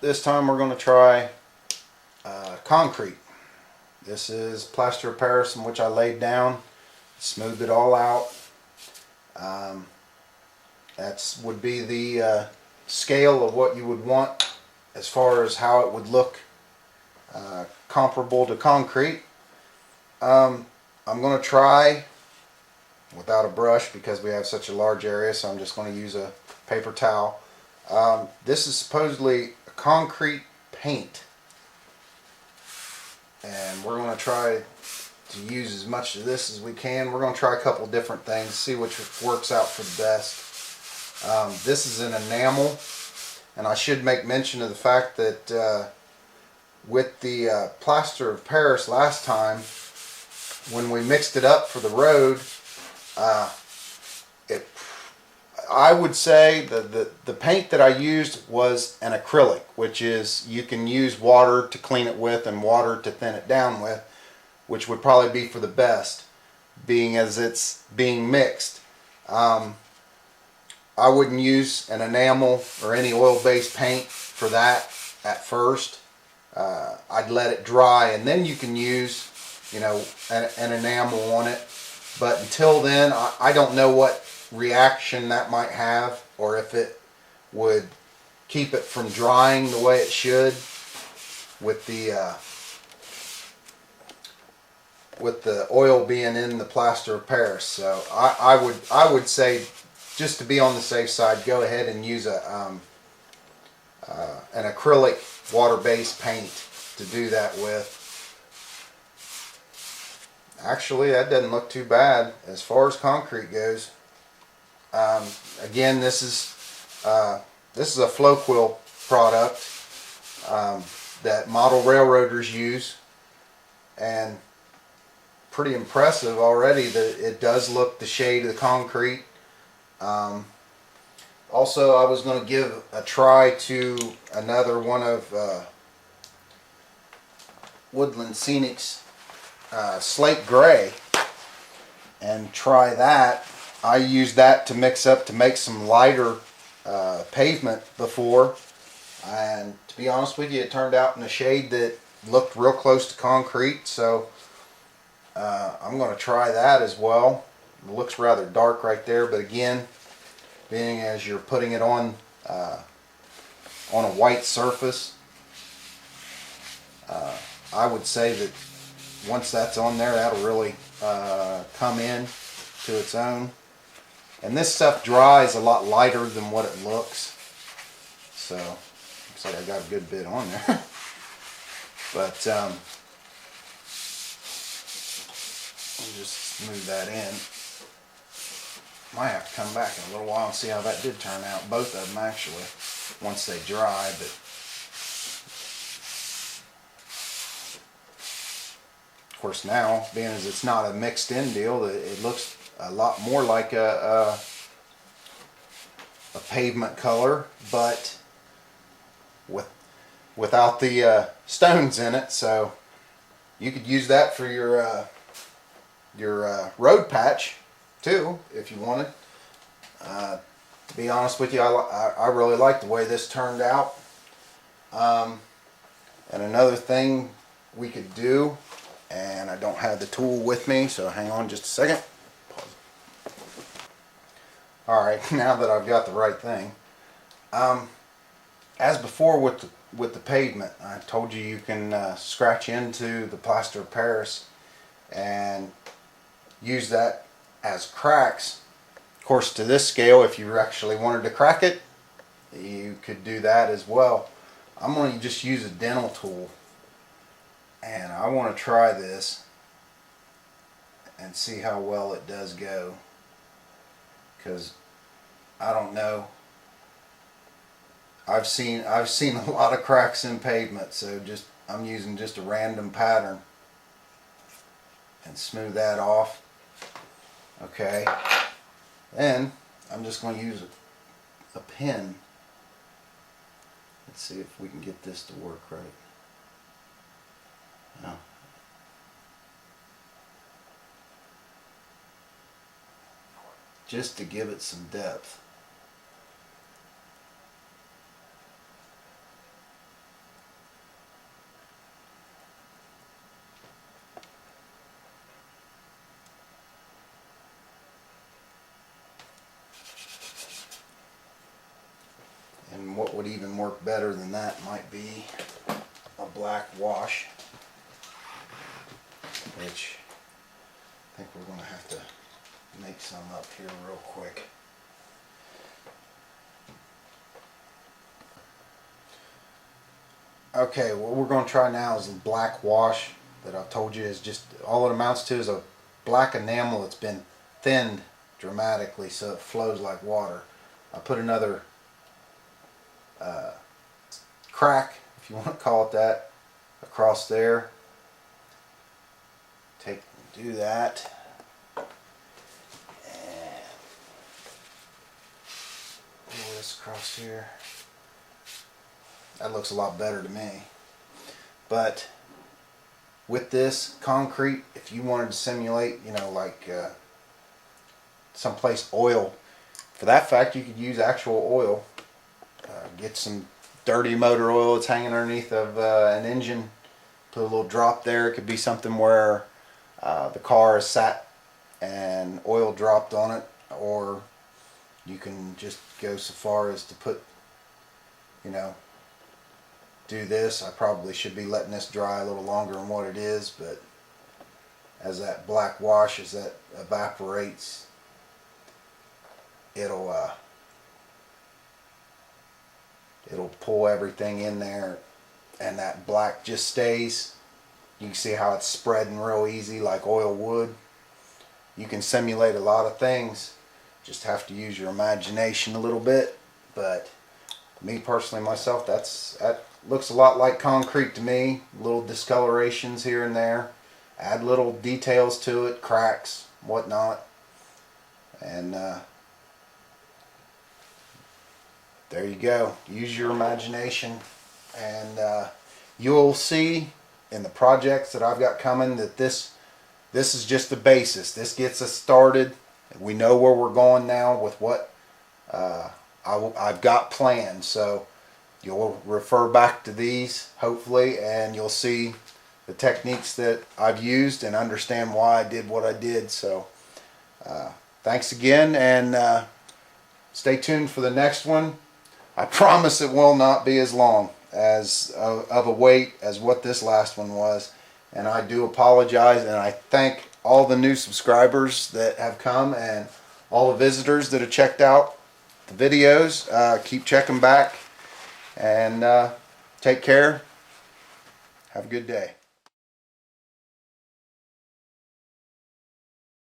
this time we're going to try concrete. This is plaster of Paris in which I laid down, smoothed it all out. That would be the scale of what you would want as far as how it would look comparable to concrete. I'm going to try without a brush because we have such a large area, so I'm just going to use a paper towel. This is supposedly a concrete paint, and we're going to try to use as much of this as we can. We're going to try a couple different things, see which works out for the best. This is an enamel, and I should make mention of the fact that with the plaster of Paris last time, when we mixed it up for the road, I would say the paint that I used was an acrylic, which is you can use water to clean it with and water to thin it down with, which would probably be for the best, being as it's being mixed. I wouldn't use an enamel or any oil-based paint for that at first. I'd let it dry, and then you can use, you know, an enamel on it. But until then, I don't know what reaction that might have, or if it would keep it from drying the way it should with the oil being in the plaster of Paris. So I would say, just to be on the safe side, go ahead and use an acrylic water-based paint to do that with. Actually, that doesn't look too bad as far as concrete goes. Again, this is a flow quill product that model railroaders use, and pretty impressive already that it does look the shade of the concrete. Also, I was going to give a try to another one of Woodland Scenic's slate gray and try that. I used that to mix up to make some lighter pavement before, and to be honest with you, it turned out in a shade that looked real close to concrete, so I'm going to try that as well. It looks rather dark right there, but again, being as you're putting it on a white surface, I would say that once that's on there, that'll really come in to its own. And this stuff dries a lot lighter than what it looks. So, looks like I got a good bit on there. But, I'll just smooth that in. Might have to come back in a little while and see how that did turn out. Both of them actually, once they dry. But of course now, being as it's not a mixed in deal, it looks a lot more like a pavement color, but without the stones in it. So you could use that for your road patch too, if you wanted. To be honest with you, I really like the way this turned out. And another thing we could do, and I don't have the tool with me, so hang on just a second. Alright, now that I've got the right thing. As before with the pavement, I told you you can scratch into the plaster of Paris and use that as cracks. Of course, to this scale, if you actually wanted to crack it, you could do that as well. I'm going to just use a dental tool, and I want to try this and see how well it does go, because I don't know. I've seen a lot of cracks in pavement, so I'm using just a random pattern and smooth that off. Okay, then I'm just going to use a pen. Let's see if we can get this to work right. No. Just to give it some depth. what would even work better than that might be a black wash, which I think we're going to have to make some up here real quick. Okay, what we're going to try now is a black wash that I've told you is just, all it amounts to is a black enamel that's been thinned dramatically so it flows like water. I put another crack, if you want to call it that, across there. Do that. And pull this across here. That looks a lot better to me. But with this concrete, if you wanted to simulate, you know, like someplace oil, for that fact you could use actual oil. Get some dirty motor oil that's hanging underneath of an engine, put a little drop there. It could be something where the car is sat and oil dropped on it, or you can just go so far as to put, you know, do this. I probably should be letting this dry a little longer than what it is, but as that black wash, as that evaporates, it'll pull everything in there, and that black just stays. You can see how it's spreading real easy like oil would. You can simulate a lot of things, just have to use your imagination a little bit. But me personally, myself, that looks a lot like concrete to me. Little discolorations here and there, add little details to it, cracks, whatnot, and there you go. Use your imagination, and you'll see in the projects that I've got coming that this is just the basis. This gets us started. We know where we're going now with what I've got planned. So you'll refer back to these hopefully, and you'll see the techniques that I've used and understand why I did what I did. So thanks again, and stay tuned for the next one. I promise it will not be as long as of a wait as what this last one was, and I do apologize, and I thank all the new subscribers that have come and all the visitors that have checked out the videos. Keep checking back, and take care. Have a good day.